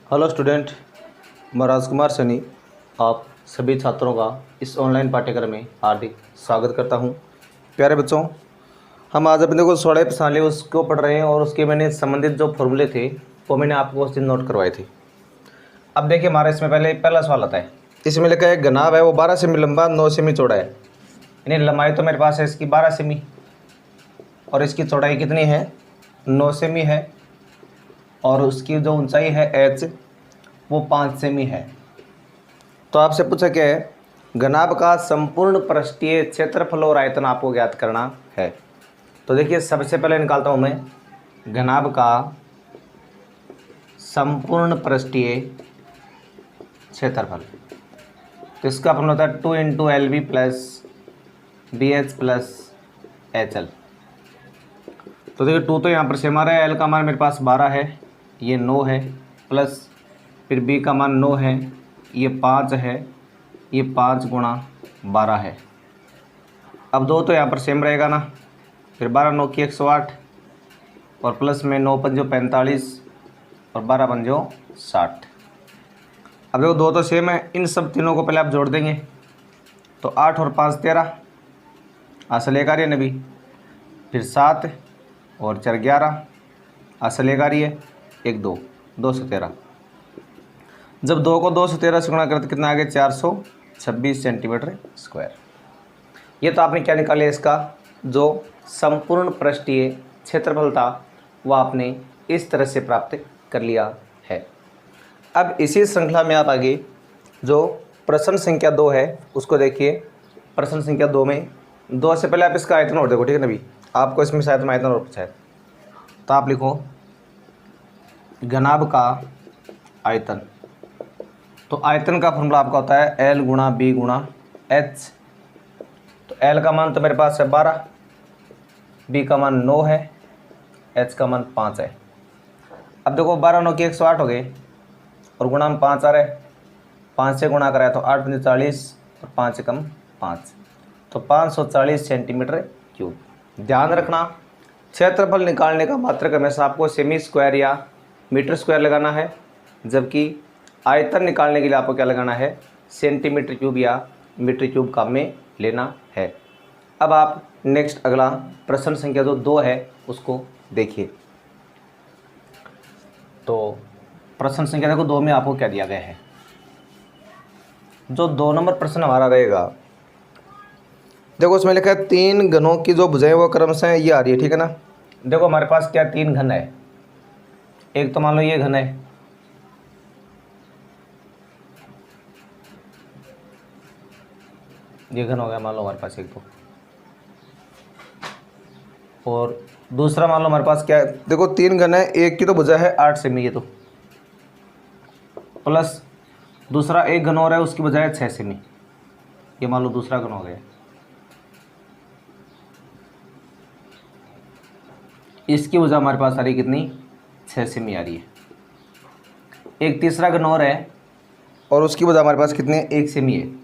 Hello student, मैं राजकुमार सैनी आप सभी छात्रों का इस ऑनलाइन पाठ्यक्रम में हार्दिक स्वागत करता हूं। प्यारे बच्चों, हम आज अपने को सोलह प्रश्नावली उसको पढ़ रहे हैं और उसके मैंने संबंधित जो फॉर्मूले थे वो मैंने आपको उस दिन नोट करवाए थे। अब देखिए, हमारा इसमें पहला सवाल आता है। इसमें लिखा है घनाभ है वो 12 सेमी लंबा 9 सेमी चौड़ा है। यानी लंबाई तो मेरे पास है इसकी 12 सेमी और इसकी चौड़ाई कितनी है, 9 सेमी है, और उसकी जो ऊंचाई है h वो 5 सेमी है। तो आपसे पूछा क्या है, घनाभ का संपूर्ण पृष्ठीय क्षेत्रफल और आयतन आपको ज्ञात करना है। तो देखिए, सबसे पहले निकालता हूं मैं घनाभ का संपूर्ण पृष्ठीय क्षेत्रफल। तो इसका फॉर्मूला होता है 2 × LB + BH + HL। तो देखिए 2 तो यहाँ पर से हमारा है, L का मान मेरे पास 12 है, ये 9 है, प्लस फिर B का मान 9 है, ये 5 है, ये 5 × 12 है। अब 2 तो यहाँ पर सेम रहेगा ना, फिर 12 9 की 108 और प्लस में 9 पंजो 45 और 12 पंजो 60। अब देखो 2 तो सेम है, इन सब तीनों को पहले आप जोड़ देंगे तो 8 और 5 13 असल एक आ रही है नबी, फिर 7 और 4 11 असल एक आ रही है, 1 2 2 से 13। जब 2 को 2 से 13 से गुणा करें तो कितना आ गया, 426 सेंटीमीटर स्क्वायर। ये तो आपने क्या निकाला, इसका जो संपूर्ण पृष्ठीय क्षेत्रफल था वो आपने इस तरह से प्राप्त कर लिया है। अब इसी श्रृंखला में आप आगे जो प्रश्न संख्या 2 है उसको देखिए। प्रश्न संख्या 2 में 2 से पहले आप इसका आयतन और देखो, ठीक है ना भी, आपको इसमें शायद में आयतन और पूछा है। तो आप लिखो घनाभ का आयतन। तो आयतन का फॉर्मूला आपका होता है L × B × H। तो L का मान तो मेरे पास है 12, B का मान 9 है, H का मान 5 है। अब देखो 12 9 की 108 हो गए और गुणा में 5 आ रहा है, 5 से गुणा कराया तो 8 × 40 और 5 कम 5, तो 540 सेंटीमीटर क्यूब। ध्यान रखना, क्षेत्रफल निकालने का मात्रक हमेशा आपको सेमी स्क्वायर या मीटर स्क्वायर लगाना है, जबकि आयतन निकालने के लिए आपको क्या लगाना है, सेंटीमीटर क्यूब या मीटर क्यूब काम में लेना है। अब आप नेक्स्ट अगला प्रश्न संख्या जो 2 है उसको देखिए। तो प्रश्न संख्या देखो 2 में आपको क्या दिया गया है। जो 2 नंबर प्रश्न हमारा रहेगा, देखो उसमें लिखा है 3 घनों की जो भुजाएं वो क्रमशः ये आ रही है, ठीक है ना। देखो हमारे पास क्या 3 घन है, एक तो मान लो ये घन है, ये घन हो गया मान लो हमारे पास एक तो, और दूसरा मान लो हमारे पास क्या है, देखो 3 घन है, एक की तो भुजा है 8 सेमी, ये तो प्लस दूसरा एक घन और है उसकी भुजा है 6 सेमी, ये मान लो दूसरा घन हो गया। इसकी भुजा हमारे पास आ रही कितनी, 6 सेमी आ रही है। एक तीसरा घन और है और उसकी भुजा हमारे पास कितनी है, 1 सेमी है,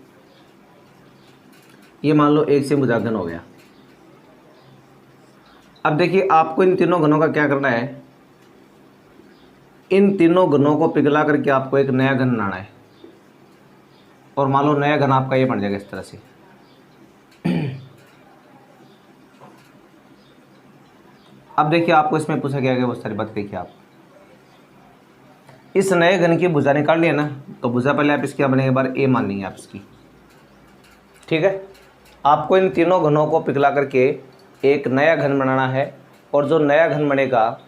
ये मान लो 1 सेमी भुजा घन हो गया। अब देखिए आपको इन तीनों घनों का क्या करना है, इन तीनों घनों को पिघला करके आपको एक नया घन बनाना है, और मान लो नया घन आपका ये बन जाएगा इस तरह से। अब देखिए आपको इसमें पूछा गया है बहुत सारी बात। देखिए आप इस नए घन की भुजा निकाल लिया ना, तो भुजा पहले आप इसकी क्या बनेगी, बार ए मान लेंगे आप इसकी, ठीक है। आपको इन तीनों घनों को पिघला करके एक नया घन बनाना है, और जो नया घन बनेगा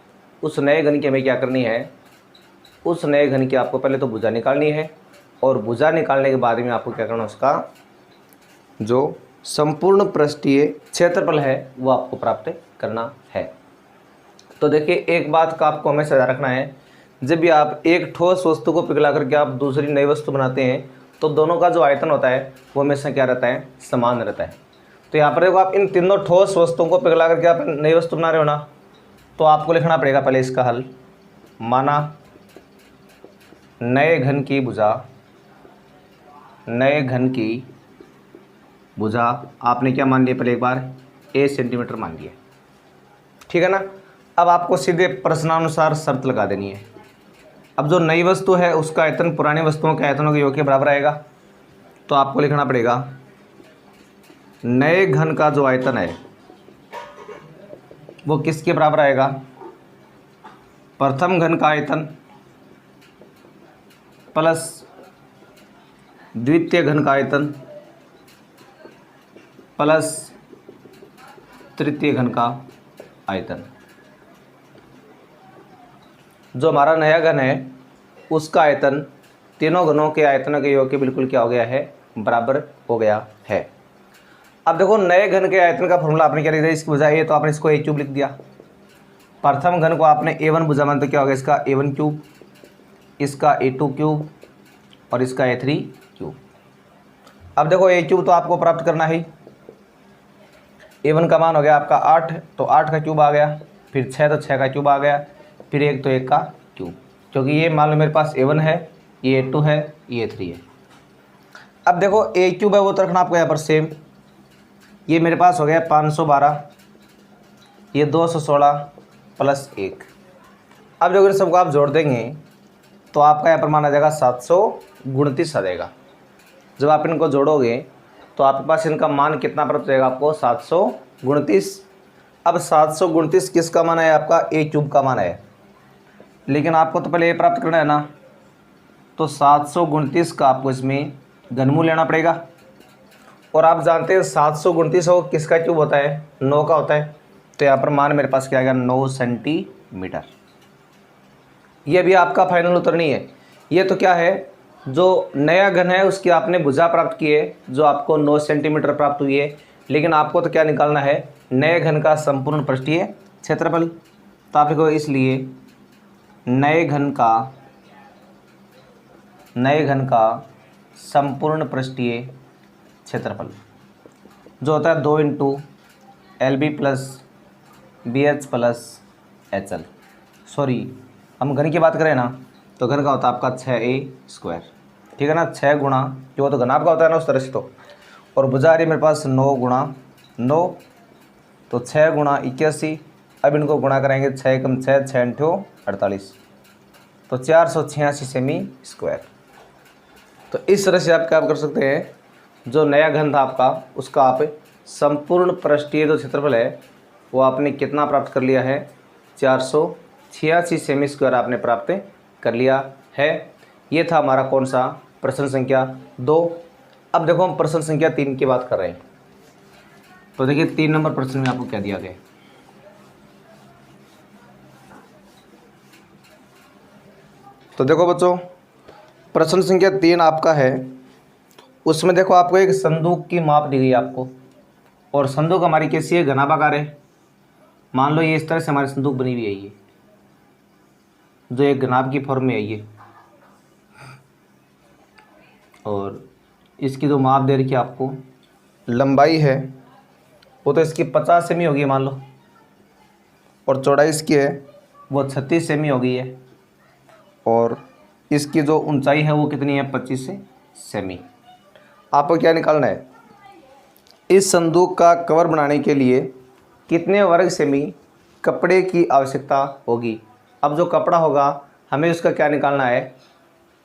उस नए घन की हमें क्या करनी है, उस नए घन की आपको पहले तो भुजा निकालनी है, और भुजा निकालने के बाद में आपको क्या करना है, उसका जो संपूर्ण पृष्ठीय क्षेत्रफल है वो आपको प्राप्त करना है। तो देखिए एक बात का आपको हमेशा याद रखना है, जब भी आप एक ठोस वस्तु को पिघला करके आप दूसरी नई वस्तु बनाते हैं तो दोनों का जो आयतन होता है वो हमेशा क्या रहता है, समान रहता है। तो यहाँ पर देखो आप इन तीनों ठोस वस्तुओं को पिघला करके आप नई वस्तु बना रहे हो ना, तो आपको लिखना पड़ेगा पहले इसका हल। माना नए घन की भुजा, नए घन की भुजा आपने क्या मान लिया, पहले एक बार a सेंटीमीटर मान लिया, ठीक है ना। अब आपको सीधे प्रश्नानुसार शर्त लगा देनी है। अब जो नई वस्तु है उसका आयतन पुरानी वस्तुओं के आयतनों के योग के बराबर आएगा। तो आपको लिखना पड़ेगा नए घन का जो आयतन है वो किसके बराबर आएगा? प्रथम घन का आयतन प्लस द्वितीय घन का आयतन प्लस तृतीय घन का आयतन। जो हमारा नया घन है उसका आयतन तीनों घनों के आयतनों के योग के बिल्कुल क्या हो गया है? बराबर हो गया है। अब देखो नए घन के आयतन का फॉर्मूला आपने क्या लिख दिया? इसकी बजाय तो आपने इसको a³ लिख दिया। प्रथम घन को आपने a1 बुझा मान तो क्या होगा? इसका a1 क्यूब, इसका a2 क्यूब और इसका a3 क्यूब। अब देखो a³ तो आपको प्राप्त करना है। a1 का मान हो गया आपका 8, तो 8 का क्यूब आ गया, फिर 6 तो 6 का क्यूब आ गया, फिर 1 तो 1 का क्यूब। क्योंकि ये मान लो मेरे पास a1 है, ये a2 है, ये a3 है। अब देखो a³ है वो तो रखना आपको यहाँ पर सेम। ये मेरे पास हो गया 512, ये 216 प्लस 1। अब जो अगर सबको आप जोड़ देंगे तो आपका यहाँ पर मान आ जाएगा 729 आ जाएगा। जब आप इनको जोड़ोगे तो आपके पास इनका मान कितना प्राप्त हो जाएगा? आपको 729। अब 729 किसका मान है? आपका a³ का मान है, लेकिन आपको तो पहले ये प्राप्त करना है ना। तो 729 का आपको इसमें घनमूल लेना पड़ेगा। और आप जानते हैं 729 हो किसका क्यूब होता है? 9 का होता है। तो यहाँ पर मान मेरे पास क्या आएगा? 9 सेंटीमीटर। ये भी आपका फाइनल उत्तर नहीं है। ये तो क्या है? जो नया घन है उसकी आपने भुजा प्राप्त की है जो आपको 9 सेंटीमीटर प्राप्त हुई है, लेकिन आपको तो क्या निकालना है? नए घन का संपूर्ण पृष्ठीय क्षेत्रफल। तो आप देखो इसलिए नए घन का संपूर्ण पृष्ठीय क्षेत्रफल जो होता है 2 into LB plus BH plus HL। Sorry, हम घन की बात करें ना तो घन का होता है आपका 6a², ठीक है ना। 6 गुणा जो तो घन आपका होता है ना उस तरह से। तो और भुजा आ रही है मेरे पास 9 गुणा 9, तो 6 गुणा 81। अब इनको गुणा करेंगे 6 कम 6, 6 इंटू 48, तो 486 सेमी स्क्वायर। तो इस तरह से आप क्या कर सकते हैं? जो नया घन था आपका उसका आप संपूर्ण पृष्ठीय जो क्षेत्रफल है वो आपने कितना प्राप्त कर लिया है? 486 सेमी स्क्वायर आपने प्राप्त कर लिया है। ये था हमारा कौन सा? प्रश्न संख्या 2। अब देखो हम प्रश्न संख्या 3 की बात कर रहे हैं। तो देखिए 3 नंबर प्रश्न में आपको क्या दिया गया है। तो देखो बच्चों, प्रश्न संख्या 3 आपका है। उसमें देखो आपको एक संदूक की माप दी गई है आपको, और संदूक हमारी कैसी है? घनाभागाकार है। मान लो ये इस तरह से हमारी संदूक बनी हुई है, ये जो एक घनाभ की फॉर्म में है ये, और इसकी जो माप दे रखी है आपको, लंबाई है वो तो इसकी 50 सेमी होगी मान लो, और चौड़ाई इसकी है वो 36 सेमी हो गई है, और इसकी जो ऊंचाई है वो कितनी है? 25 सेमी। आपको क्या निकालना है? इस संदूक का कवर बनाने के लिए कितने वर्ग सेमी कपड़े की आवश्यकता होगी? अब जो कपड़ा होगा हमें उसका क्या निकालना है?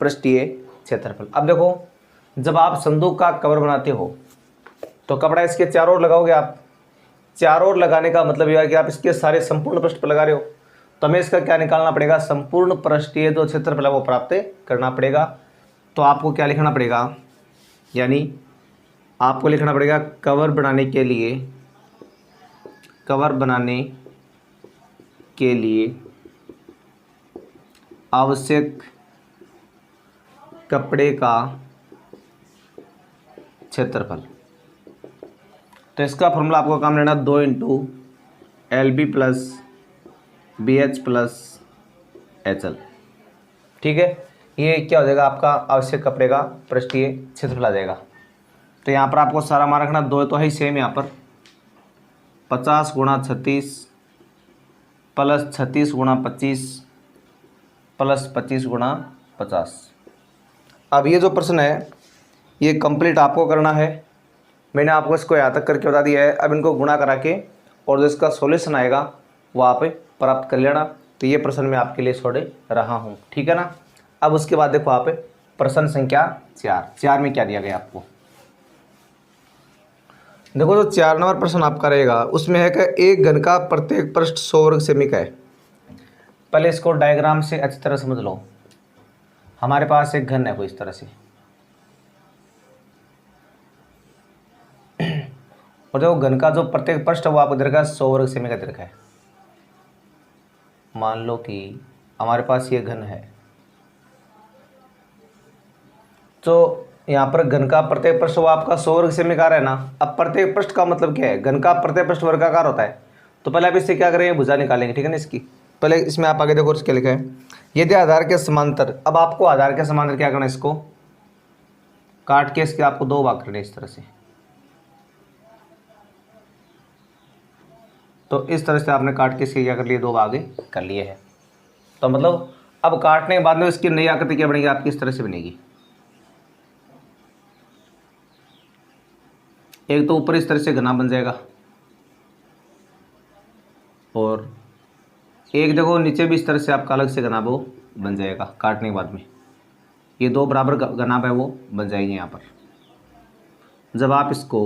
पृष्ठीय क्षेत्रफल। अब देखो जब आप संदूक का कवर बनाते हो तो कपड़ा इसके चारों ओर लगाओगे आप। चारों ओर लगाने का मतलब यह है कि आप इसके सारे संपूर्ण पृष्ठ पर लगा रहे हो, तो हमें इसका क्या निकालना पड़ेगा? संपूर्ण पृष्ठीय जो क्षेत्रफल है वो प्राप्त करना पड़ेगा। तो आपको क्या लिखना पड़ेगा? यानी आपको लिखना पड़ेगा कवर बनाने के लिए आवश्यक कपड़े का क्षेत्रफल। तो इसका फॉर्मूला आपको काम लेना 2 into LB plus BH plus HL, ठीक है। ये क्या हो जाएगा? आपका आवश्यक कपड़े का पृष्ठीय क्षेत्रफल आ जाएगा। तो यहाँ पर आपको सारा मान रखना, 2 तो है ही सेम। यहाँ पर 50 गुणा 36 प्लस 36 गुणा 25 प्लस 25 गुणा 50। अब ये जो प्रश्न है ये कंप्लीट आपको करना है। मैंने आपको इसको यहाँ तक करके बता दिया है। अब इनको गुणा करा के और जो इसका सॉल्यूशन आएगा वो आप प्राप्त कर लेना। तो ये प्रश्न मैं आपके लिए छोड़ रहा हूँ, ठीक है ना। अब उसके बाद देखो आप प्रश्न संख्या 4 में क्या दिया गया आपको। देखो जो 4 नंबर प्रश्न आपका रहेगा उसमें है कि एक घन का प्रत्येक पृष्ठ 100 वर्ग सेमी का है। पहले इसको डायग्राम से अच्छी तरह समझ लो। हमारे पास एक घन है कोई इस तरह से, और देखो घन का जो प्रत्येक पृष्ठ है वो आपको दीर्घ 100 वर्ग सेमी का दीर्घ है। मान लो कि हमारे पास ये घन है, तो यहाँ पर घन का प्रत्येक पृष्ठ वो आपका 100 वर्ग सेमी का है ना। अब प्रत्येक पृष्ठ का मतलब क्या है, घन का प्रत्येक पृष्ठ वर्गाकार होता है। तो पहले आप इससे क्या करेंगे, भुजा निकालेंगे, ठीक है ना। इसकी पहले इसमें आप आगे देखो क्या लिखा है, यदि आधार के समांतर। अब आपको आधार के समांतर क्या करना है, इसको काट के इसके आपको 2 भाग करने इस तरह से। तो इस तरह से आपने काट के इसके क्या कर लिए, 2 भाग कर लिए हैं। तो मतलब अब काटने के बाद में इसकी नई आकृति क्या बनेगी आपकी, इस तरह से बनेगी। एक तो ऊपर इस तरह से घना बन जाएगा, और एक देखो नीचे भी इस तरह से आपका अलग से घना वो बन जाएगा। काटने के बाद में ये 2 बराबर घनाभ है वो बन जाएंगे यहाँ पर। जब आप इसको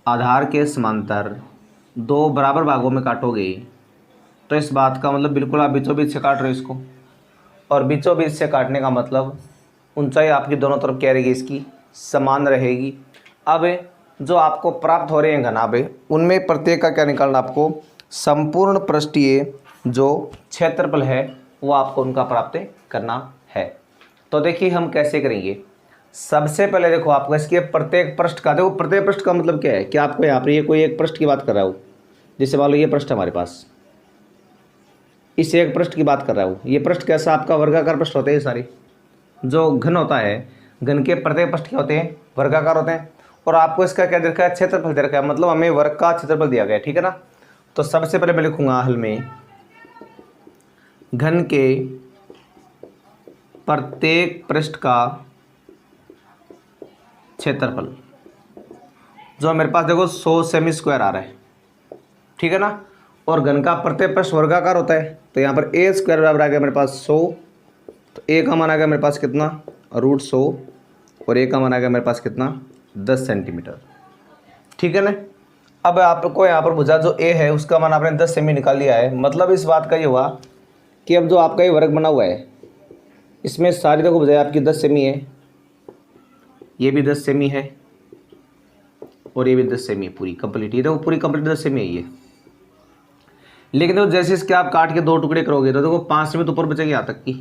आधार के समांतर 2 बराबर भागों में काटोगे तो इस बात का मतलब बिल्कुल आप बीचों बीच से काट रहे हो इसको, और बीचों बीच से काटने का मतलब ऊंचाई आपकी दोनों तरफ क्या रहेगी, इसकी समान रहेगी। अब जो आपको प्राप्त हो रहे हैं घनाभ उनमें प्रत्येक का क्या निकालना, आपको संपूर्ण पृष्ठीय जो क्षेत्रफल है वो आपको उनका प्राप्त करना है। तो देखिए हम कैसे करेंगे। सबसे पहले देखो आपको इसके प्रत्येक पृष्ठ का, देखो प्रत्येक पृष्ठ का मतलब क्या है कि आपको यहाँ पर ये कोई एक पृष्ठ की बात कर रहा हूँ। जैसे मान लो ये पृष्ठ हमारे पास, इस एक पृष्ठ की बात कर रहा हूँ। ये पृष्ठ कैसा आपका वर्गाकार पृष्ठ होते हैं सारे। जो घन होता है, घन के प्रत्येक पृष्ठ क्या होते हैं, वर्गाकार होते हैं। और आपको इसका क्या दे रखा है, क्षेत्रफल दे रखा है, मतलब हमें वर्ग का क्षेत्रफल दिया गया है, ठीक है ना। तो सबसे पहले मैं लिखूंगा हल में घन के प्रत्येक पृष्ठ का क्षेत्रफल, जो मेरे पास देखो 100 सेमी स्क्वायर आ रहा है, ठीक है ना। और घन का प्रत्येक पृष्ठ वर्गाकार होता है, तो यहाँ पर ए स्क्वायर बराबर आ गया मेरे पास 100। तो ए का मान आ गया मेरे पास कितना, √100, और ए का मान आ गया मेरे पास कितना, 10 सेंटीमीटर, ठीक है ना। अब आपको यहाँ पर भुजा जो ए है उसका मान आपने 10 सेमी निकाल लिया है। मतलब इस बात का ये हुआ कि अब जो आपका ये वर्ग बना हुआ है इसमें सारी देखो भुजाएं आपकी 10 सेमी है, ये भी 10 सेमी है, और ये भी 10 सेमी है, पूरी कंप्लीट। ये देखो पूरी कंप्लीट 10 सेमी है ये। लेकिन देखो जैसे इसके आप काट के 2 टुकड़े करोगे तो देखो 5 सेमी तो ऊपर बचेगी यहाँ तक की,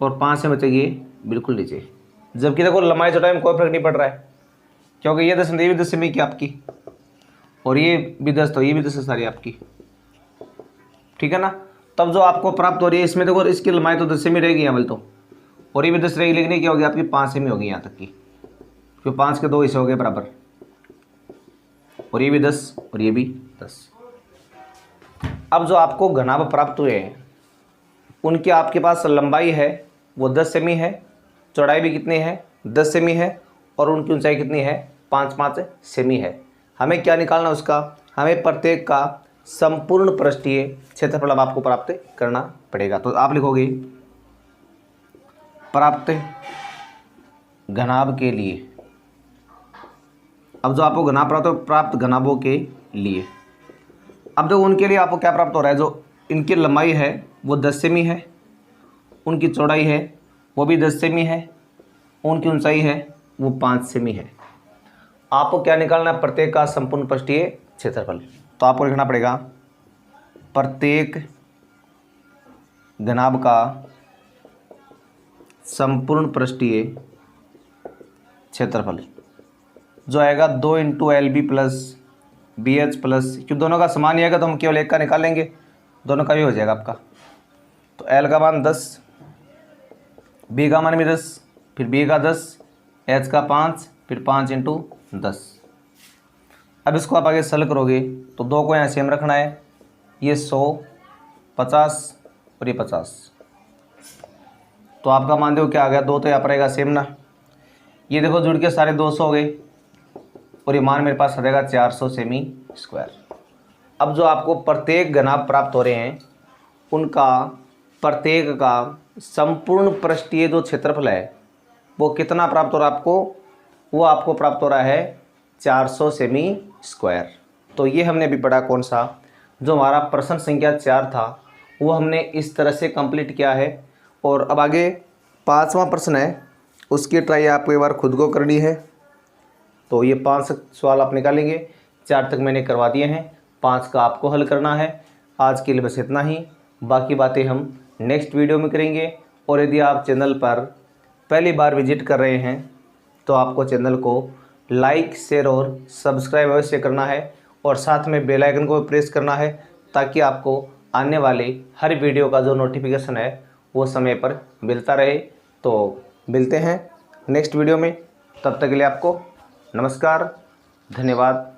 और 5 से बचेगी बिल्कुल नीचे। जबकि देखो लंबाई चौड़ाई में कोई फर्क नहीं पड़ रहा है, क्योंकि ये 10 ये भी 10 सेमी की आपकी, और ये भी 10, तो ये भी 10 है सारी आपकी, ठीक है ना। तब जो आपको प्राप्त हो रही है इसमें देखो इसकी लंबाई तो 10 सेमी रहेगी यहाँ तो, और ये भी 10 रहेगी, लेकिन क्या होगी आपकी 5 सेमी होगी यहाँ तक की, क्योंकि 5 के 2 हिस्से हो गए बराबर, और ये भी 10 और ये भी 10। अब जो आपको घनाभ प्राप्त हुए हैं उनकी आपके पास लंबाई है वो 10 सेमी है, चौड़ाई भी कितनी है 10 सेमी है, और उनकी ऊंचाई कितनी है 5 सेमी है। हमें क्या निकालना उसका, हमें प्रत्येक का संपूर्ण पृष्ठीय क्षेत्रफल अब आपको प्राप्त करना पड़ेगा। तो आप लिखोगे प्राप्त घनाभ के लिए। अब जो आपको घनाभ प्राप्त घनाभों के लिए, अब जो उनके लिए आपको क्या प्राप्त हो रहा है, जो इनकी लंबाई है वो 10 सेमी है, उनकी चौड़ाई है वो भी 10 सेमी है, उनकी ऊंचाई है वो 5 सेमी है। आपको क्या निकालना है, प्रत्येक का संपूर्ण पृष्ठीय क्षेत्रफल। तो आपको लिखना पड़ेगा प्रत्येक घनाभ का संपूर्ण पृष्ठीय क्षेत्रफल, जो आएगा 2 × LB प्लस BH प्लस, क्योंकि दोनों का समान ही आएगा तो हम केवल एक का निकालेंगे, दोनों का भी हो जाएगा आपका। तो L का मान 10, B का मान भी 10, फिर B का 10, H का 5, फिर 5 × 10। अब इसको आप आगे सरल करोगे तो 2 को यहाँ सेम रखना है, ये 100, 50 और ये 50। तो आपका मान देखो क्या आ गया, 2 तो यहाँ पर आएगा सेम ना, ये देखो जुड़ के सारे 200 हो गए, और ये मान मेरे पास आ जाएगा 400 सेमी स्क्वायर। अब जो आपको प्रत्येक घनाभ प्राप्त हो रहे हैं उनका प्रत्येक का संपूर्ण पृष्ठीय जो क्षेत्रफल है वो कितना प्राप्त हो रहा है आपको, वो आपको प्राप्त हो रहा है 400 सेमी स्क्वायर। तो ये हमने अभी पढ़ा कौन सा, जो हमारा प्रश्न संख्या 4 था वो हमने इस तरह से कंप्लीट किया है। और अब आगे 5वां प्रश्न है, उसकी ट्राई आपको एक बार खुद को करनी है। तो ये 5 सवाल आप निकालेंगे, 4 तक मैंने करवा दिए हैं, 5 का आपको हल करना है। आज के लिए बस इतना ही, बाकी बातें हम नेक्स्ट वीडियो में करेंगे। और यदि आप चैनल पर पहली बार विजिट कर रहे हैं तो आपको चैनल को लाइक, शेयर और सब्सक्राइब अवश्य करना है और साथ में बेल आइकन को प्रेस करना है ताकि आपको आने वाले हर वीडियो का जो नोटिफिकेशन है वो समय पर मिलता रहे। तो मिलते हैं नेक्स्ट वीडियो में, तब तक के लिए आपको नमस्कार, धन्यवाद।